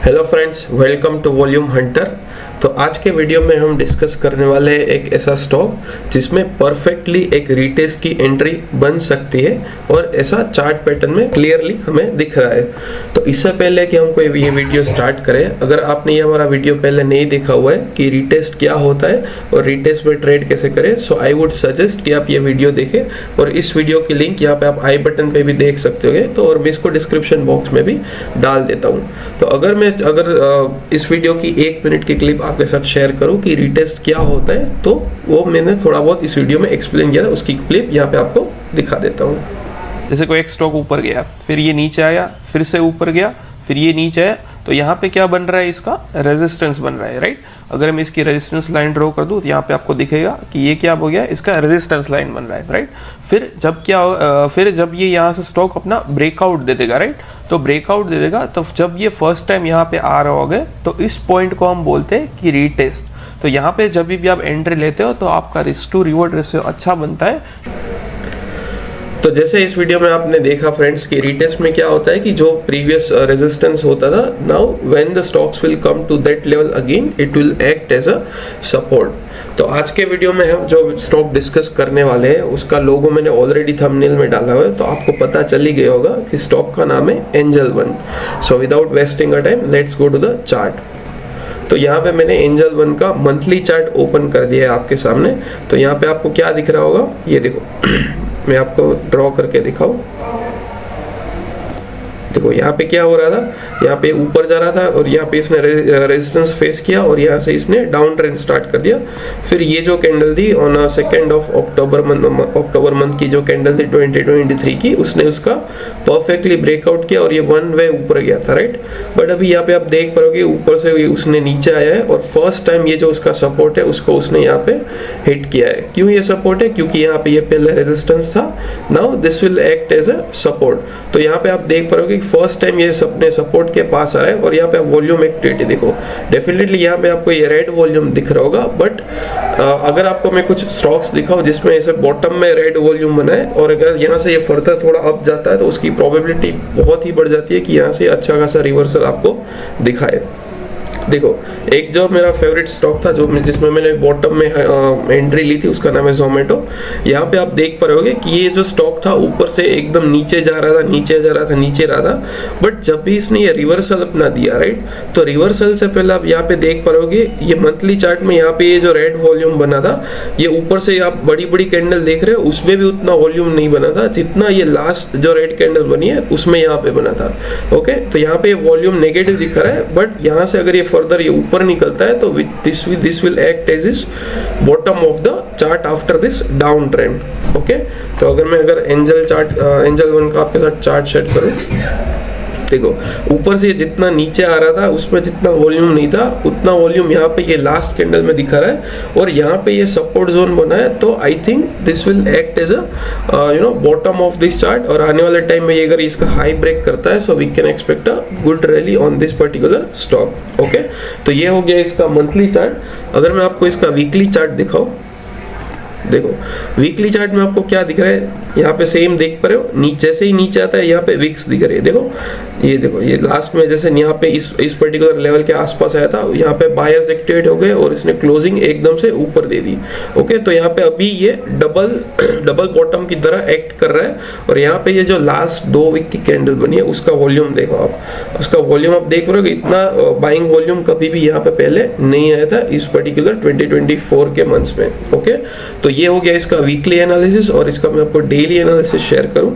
Hello friends, welcome to Volume Hunter. तो आज के वीडियो में हम डिस्कस करने वाले हैं एक ऐसा स्टॉक जिसमें परफेक्टली एक रीटेस्ट की एंट्री बन सकती है और ऐसा चार्ट पैटर्न में क्लियरली हमें दिख रहा है। तो इससे पहले कि हम कोई ये वीडियो स्टार्ट करें, अगर आपने ये हमारा वीडियो पहले नहीं देखा हुआ है कि रीटेस्ट क्या होता है और रीटेस्ट में ट्रेड कैसे करें, सो आई वुड सजेस्ट कि आप ये वीडियो देखें और इस वीडियो की लिंक यहाँ पे आप आई बटन पे भी देख सकते हो तो, और मैं इसको डिस्क्रिप्शन बॉक्स में भी डाल देता हूँ। तो अगर इस वीडियो की 1 मिनट की क्लिप आपके साथ शेयर करूं कि रीटेस्ट क्या होता है, तो वो मैंने थोड़ा बहुत इस वीडियो में एक्सप्लेन किया था, उसकी क्लिप यहाँ पे आपको दिखा देता हूँ। जैसे कोई एक स्टॉक ऊपर गया, फिर ये नीचे आया, फिर से ऊपर गया, फिर ये नीचे आया, तो यहाँ पे क्या बन रहा है, इसका रेजिस्टेंस बन रहा है, राइट। अगर मैं इसकी रेजिस्टेंस लाइन ड्रॉ कर दूं तो यहाँ पे आपको दिखेगा कि ये क्या हो गया, इसका रेजिस्टेंस लाइन बन रहा है, राइट। फिर जब ये यहाँ से स्टॉक अपना ब्रेकआउट दे देगा, राइट, तो ब्रेकआउट दे देगा, तो जब ये फर्स्ट टाइम यहाँ पे आ रहा होगा तो इस पॉइंट को हम बोलते हैं कि रीटेस्ट। तो यहाँ पे जब भी आप एंट्री लेते हो तो आपका रिस्क टू रिवॉर्ड रेशियो अच्छा बनता है। तो जैसे इस वीडियो में आपने देखा फ्रेंड्स कि रीटेस्ट में क्या होता है कि जो प्रीवियस रेजिस्टेंस होता था, now when the stocks will come to that level again, it will act as a support. तो आज के वीडियो में हम जो स्टॉक डिस्कस करने वाले हैं उसका लोगो मैंने ऑलरेडी थंबनेल में डाला हुआ है, तो आपको पता चल ही गया होगा कि स्टॉक का नाम है Angel One. So without wasting a time, let's go to the chart. तो यहाँ पे मैंने एंजल वन का मंथली चार्ट ओपन कर दिया है आपके सामने। तो यहाँ पे आपको क्या दिख रहा होगा, ये देखो मैं आपको ड्रॉ करके दिखाऊं। देखो यहाँ पे क्या हो रहा था, यहाँ पे ऊपर जा रहा था और यहाँ पे इसने रेजिस्टेंस फेस किया और यहाँ से इसने डाउन ट्रेंड स्टार्ट कर दिया। फिर ये जो कैंडल थी ऑन 2 अक्टूबर मंथ की जो कैंडल थी 2023 की, उसने उसका परफेक्टली ब्रेकआउट किया और ये वन वे ऊपर गया था, राइट। बट अभी यहाँ पे आप देख पाओगे ऊपर से उसने नीचे आया है और फर्स्ट टाइम ये जो उसका सपोर्ट है उसको उसने यहाँ पे हिट किया है। क्यों ये सपोर्ट है, क्योंकि यहाँ पे ये पहले रेजिस्टेंस था, now this will act as a support. तो यहाँ पे आप देख पाओगे फर्स्ट टाइम ये अपने सपोर्ट के पास आ रहा है और यहाँ पे आप वॉल्यूम एक्टिविटी देखो, डेफिनेटली यहाँ पे आपको ये रेड वॉल्यूम दिख रहा होगा। बट अगर आपको मैं कुछ स्टॉक्स दिखाऊं जिसमें ऐसे बॉटम में रेड वॉल्यूम बना है और अगर यहाँ से ये फर्दर थोड़ा अप जाता है तो उसकी प्रोबेबिलिटी बहुत ही बढ़ जाती है कि यहाँ से अच्छा खासा रिवर्सल आपको दिखाए। देखो एक जो मेरा फेवरेट स्टॉक था जिसमें मैंने बॉटम में एंट्री ली थी, उसका नाम है जोमेटो। यहाँ पे आप देख पा रहे कि ये जो स्टॉक था ऊपर से एकदम नीचे जा रहा था, नीचे रहा था। बट जब भी इसने ये रिवर्सल अपना दिया, राइट, तो रिवर्सल से पहले आप यहाँ पे देख पा रहे ये मंथली चार्ट में यहाँ पे ये जो रेड वॉल्यूम बना था, ये ऊपर से आप बड़ी बड़ी कैंडल देख रहे हो, उसमें भी उतना वॉल्यूम नहीं बना था जितना ये लास्ट जो रेड कैंडल बनी है उसमें यहाँ पे बना था। ओके, तो यहाँ पे वॉल्यूम नेगेटिव दिख रहा है, बट यहाँ से अगर ये फर्दर ये ऊपर निकलता है तो this will act as is bottom of the chart after this down trend. Okay, तो अगर एंजल वन का आपके साथ चार्ट सेट करूं, देखो ऊपर से जितना नीचे आ रहा था उसमें जितना वॉल्यूम नहीं था उतना वॉल्यूम यहाँ पे ये लास्ट कैंडल में दिखा रहा है और यहाँ पे ये सपोर्ट जोन बना है। तो I think this will act as a bottom of this chart और आने वाले टाइम में ये अगर इसका हाई ब्रेक करता है, so we can expect a good rally on this particular stock. Okay, तो ये हो गया इसका मंथली चार्ट। अगर मैं आपको इसका वीकली चार्ट दिखाऊं, देखो वीकली चार्ट में आपको क्या दिख रहा है, यहाँ पे सेम देख पा रहे हो, जैसे ही नीचे आता है यहाँ पे विक्स दिख रही है। देखो ये लास्ट में जैसे यहाँ पे इस पर्टिकुलर लेवल के आसपास आया था, यहाँ पे बायर्स एक्टिवेट हो गए और इसने क्लोजिंग एकदम से ऊपर दे दी। ओके, तो यहाँ पे अभी ये डबल बॉटम की तरह एक्ट कर रहा है और यहाँ पे ये जो लास्ट 2 वीक की कैंडल बनी है उसका वॉल्यूम देखो आप, उसका वॉल्यूम आप देख रहे हो इतना बाइंग वॉल्यूम कभी भी यहाँ पे पहले नहीं आया था इस पर्टिकुलर 2024 के मंथ्स में। ओके, तो ये हो गया इसका वीकली एनालिसिस और इसका मैं आपको डेली एनालिसिस शेयर करूं।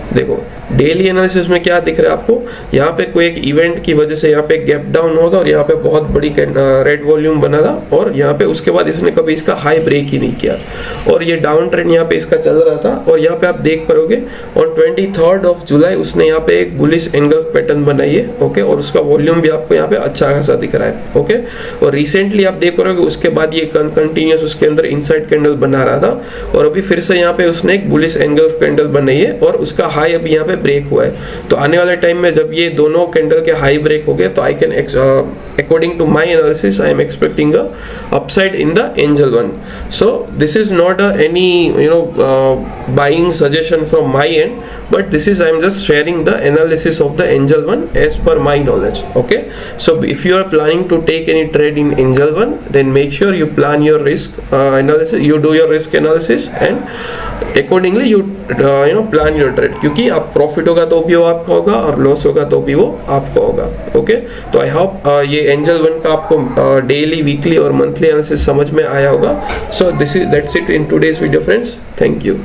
देखो डेली एनालिसिस में क्या दिख रहा है आपको, यहाँ पे कोई एक इवेंट की वजह से यहाँ पे गैप डाउन होगा और यहाँ पे बहुत बड़ी रेड वॉल्यूम बना था और यहाँ पे उसके बाद इसने कभी इसका हाई ब्रेक ही नहीं किया और ये डाउन ट्रेंड यहाँ पे इसका चल रहा था। और यहाँ पे आप देख पाओगे ऑन 23 जुलाई उसने यहाँ पे एक बुलिश एंगल पैटर्न बनाई है। ओके, और उसका वॉल्यूम भी आपको यहाँ पे अच्छा खासा दिख रहा है। ओके, और रिसेंटली आप देख पाओगे उसके बाद ये कंटिन्यूस उसके अंदर इनसाइड कैंडल बना रहा था और अभी फिर से यहाँ पे उसने एक बुलिश एंगल कैंडल बनाई है और उसका हाई अभी यहाँ पे ब्रेक हुआ है, तो आने वाले टाइम में जब ये दोनों कैंडल के हाई ब्रेक हो गए तो I can according to my analysis I am expecting a upside in the angel one. So this is not any buying suggestion from my end, but this is I am just sharing the analysis of the angel one as per my knowledge. Okay, so if you are planning to take any trade in angel one, then make sure you plan your risk analysis, you do your risk analysis and accordingly you plan your trade, क्योंकि आप profit होगा तो भी वो आपका होगा और loss होगा तो भी वो आपका होगा. ओके, तो आई होप ये एंजल वन का आपको डेली, वीकली और मंथली एनालिसिस समझ में आया होगा. So that's it in today's video friends. Thank you.